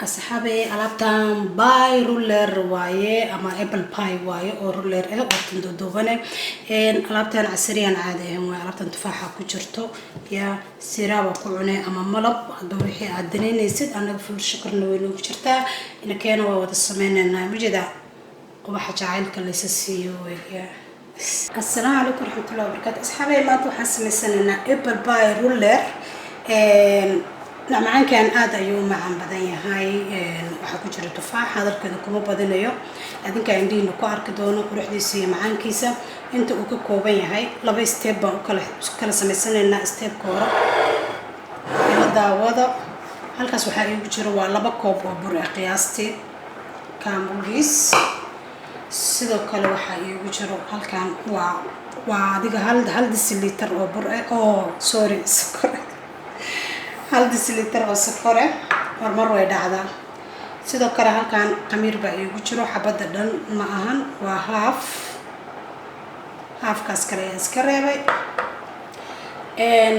أصحابي ألعبتان باي رولر وايه أما أبل باي وايه أو رولر وقتن دودوبانه إن ألعبتان عسريان عادي هم ألعبتان تفاحة كجرتو يا سيرابا كوعني أما ملب دوحي عدنين يسد أنا في الشكر نويلو كجرتا إن كانوا واد السمين إنه مجدا وواحد جعل كل يسسيو يا السلام عليكم ورحمة الله وبركاته أصحابي ما توحس مثلا أبل باي رولر نعم كان هذا يوم عن بداية هاي وحكوا جرى تفاح هذا كذا كم بدنيا لكن كان عندي نقار كدونه كل واحد يسوي معان كيسة أنت وكوبين هاي لبي ستيب وكل سنة لنا ستيب كورة هذا وهذا هالكاس وحاجة يجرى ولا بكوب وبرع قياستي كان بوليس سيدا كل واحد يجرى هالكان وعادي هال دسليتر وبرع سوري سكر هل دسليتر oo sokor mar way dhacdaa sidoo kale halkan qamiir baa igu jiro xabada dhan ma ahan waa half kaas kale iska reebay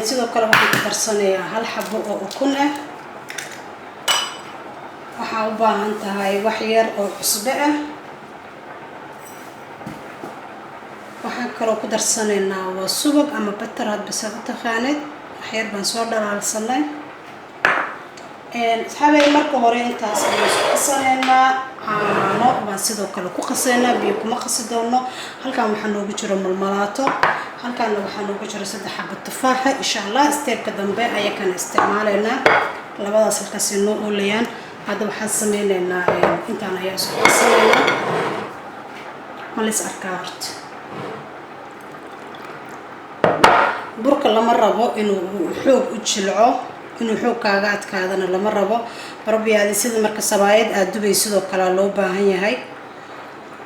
sidoo kale waxaan ku darsanayaa hal xabo oo ukun ah waxa u baahan tahay wax yar oo cusbo ah waxaan kale ku darsanaynaa waa subag ama batar aad bas u taqaanid wax yar baan soo dhalaalsanay أصحابي مركو هورين تاس قصينا عانو وسيدو كله قصينا بيكم قصدونا هل كان وحنو بجرو من الملاطو هل كان وحنو بجرو سد حبة تفاحة إن شاء الله استير كدم بي أي كان استعمالنا لبعض الكاسينو أوليان هذا وحسمين لنا إنت أنا ياسو قصينا ماليس أركارت برك الله مرة بو إنه حوب وتشلعه إنه حوق كاغات كادنا لما ربو بربي هذه سيد مركز سبايد أدبي سيدو كلا لو باهي هاي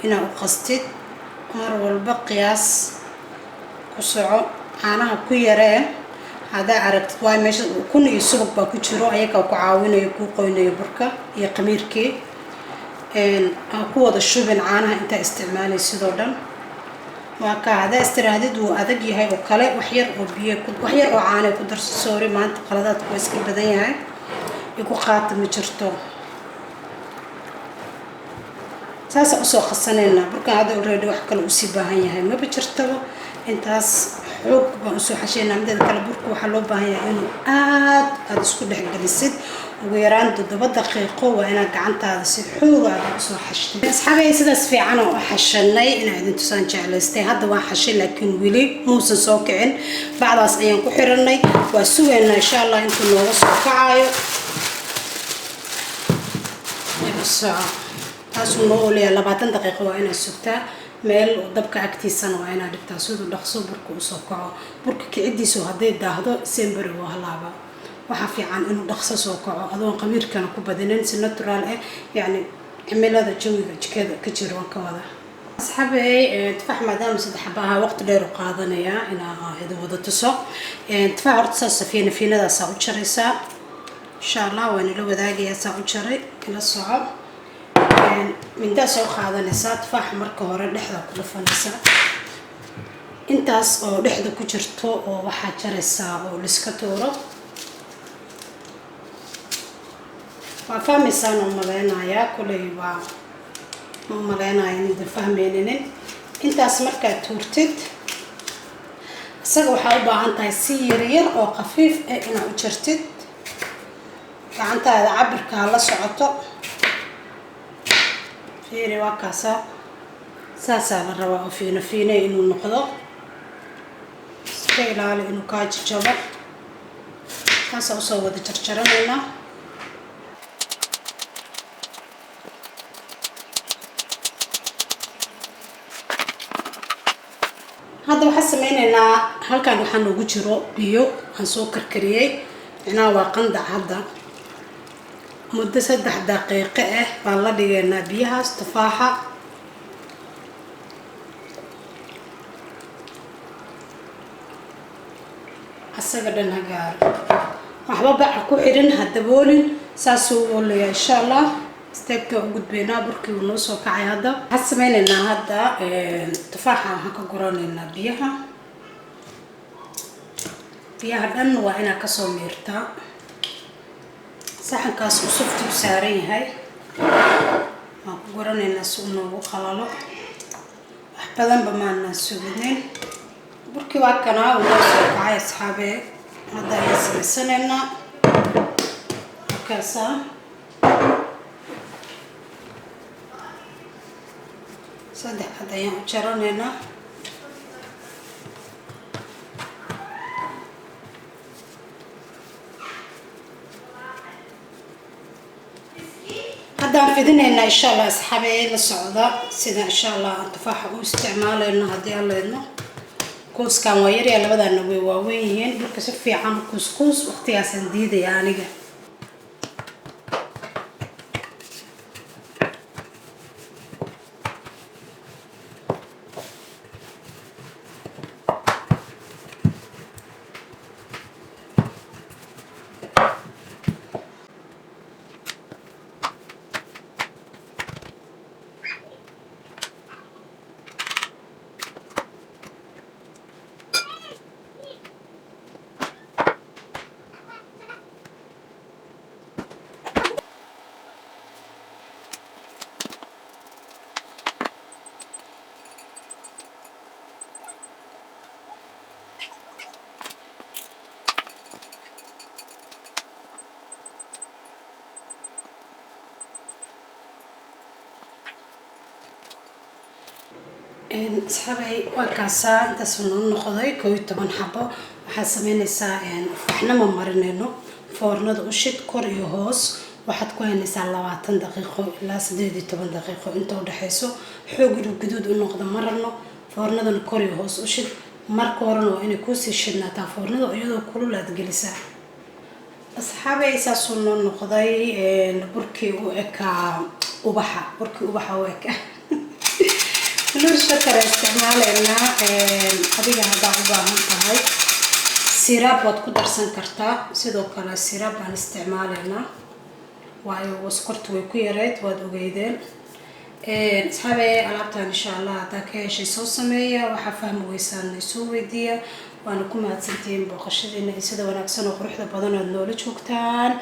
إنا أقصتي مر والبقياس كسعو أنا كويرة هذا عرفت واي مش كون يسوق باكوتشرو أيك أو كعاونة يكو قوينة يبركة يقمير كي إن قوة الشوبن عنها أنت استعمالي سيدو دم وكهذا استرادد وأدقي هاي وكلاء وحير وبيه وحير وعانة كدر سوري ما أنت قلادات كويس كل بداية هاي يكون خاتم مجرته ساسا أسوأ خصنينا بركة هذا أوريدي وحكي الأسيبة هاي ما بجرته أنتاس حوق بأسوأ حشينا مدة كلا بركة وحلوبة هاي إنه هذا سكون حق السد ويران ضد دقيقة وأنا قعنت هذا سحوق هذا أسوأ حشتي أصحابي سدس في عنو حشناي إن عندنا تسان جعلستي هذا واحد حشي لكن ولي موسى سوكعين بعد أيام كحرناي وسوينا إن شاء الله إنكم نوصل كعايو بس تاسو نقول يا 20 دقيقة وأنا سكتة meel dabka agtiisana waa inaad dhigtaa sidoo dhaqso burka u soo kaco burka kiicidiisu haday daahdo semberi waa halaaba waxa fiican inuu dhaqso soo kaco adoon qamiirkana ku badinin si natural ah yani cimilada jawiga jikada ka jiro ka wada asxaabay tufaax maadaama saddex xabaha waqti dheer u qaadanaya inaa idu wada tuso tufaax horta safiinada saa u jaraysaa insha Allah waan ila wadaagayaa saa u jaray ila soco من ده سو خاذنا سات فح مركه هره دحدا كل فنسا intaas oo dhexda ku jirto oo waxa jaraysaa oo liska tooro waa fahmaysan oo maleynaya kulay waa maleynaya in fahmeyneen intaas marka tuurtid isaga waxa u baahan tahay si yar oo qafiif ah inaad u jartid gacantaada cabirka la socoto فيري وكاسا ساسا الروا فينا إنه نقضه سكيل على إنه كاج جبر كاسا وصوّد ترشرنا هذا وحس ميننا هل كان وحنا وجرو بيو هنسوكر كريي هنا وقندع هذا مدة 3 دقائق والله دينا بيها تفاحة أسقدن هجار محبوب أكو حرن هدبولين ساسو ولا إن شاء الله استبك وجود بينا بركي ونص وكعي هذا حسمين إن هذا تفاحة هكا قرانين بيها دن وأنا كسوميرتا saxankaas uu sufti u saaran yahay waan ku guranaynaa si uu noogu qalalo wax badanba maanaan suginin burkii waa kanaa uu noo soo kacay asxaabe hadda ayaan samaysanaynaa markaasaa saddex cad ayaan u jaranaynaa haddaan fidinaynaa insha allah asxaabe la socda sida insha allah aan tufaaxa u isticmaalayno haddii aan leedno kuuskan waa yaryaa labadaana way waaweyn yihiin dhulka si fiican kuuskuus waqtigaasaan diidaya aniga asxaabay waa kaasaa intaas noo noqday 11 xabo waxaad samaynaysaa waxna ma marinayno foornada u shid kor iyo hoos waxaad ku haynaysaa 20 daqiiqo ilaa 18 daqiiqo inta u dhaxayso xoog inuu guduud u noqdo ma rabno foornadana kor iyo hoos u shid marka horena waa inay kusii shidnaataa foornada iyadoo kulul aad gelisaa asxaabay saasuu noo noqday burkii u ekaa ubaxa burkii ubaxa u ekaa لور شكر استعمالنا adiga hada u baahan tahay sirab wad ku darsan kartaa sidoo kale sirab aan isticmaalna waayo waskortu way ku yareed wad ogeydeen asxaabe alaabtan insha Allah hada ka heshay soo sameeya waxa fahmi weysaan soo weydiiya waana ku mahadsantiin booqashadiina sida wanaagsan oo quruxda badan oo noola joogtaan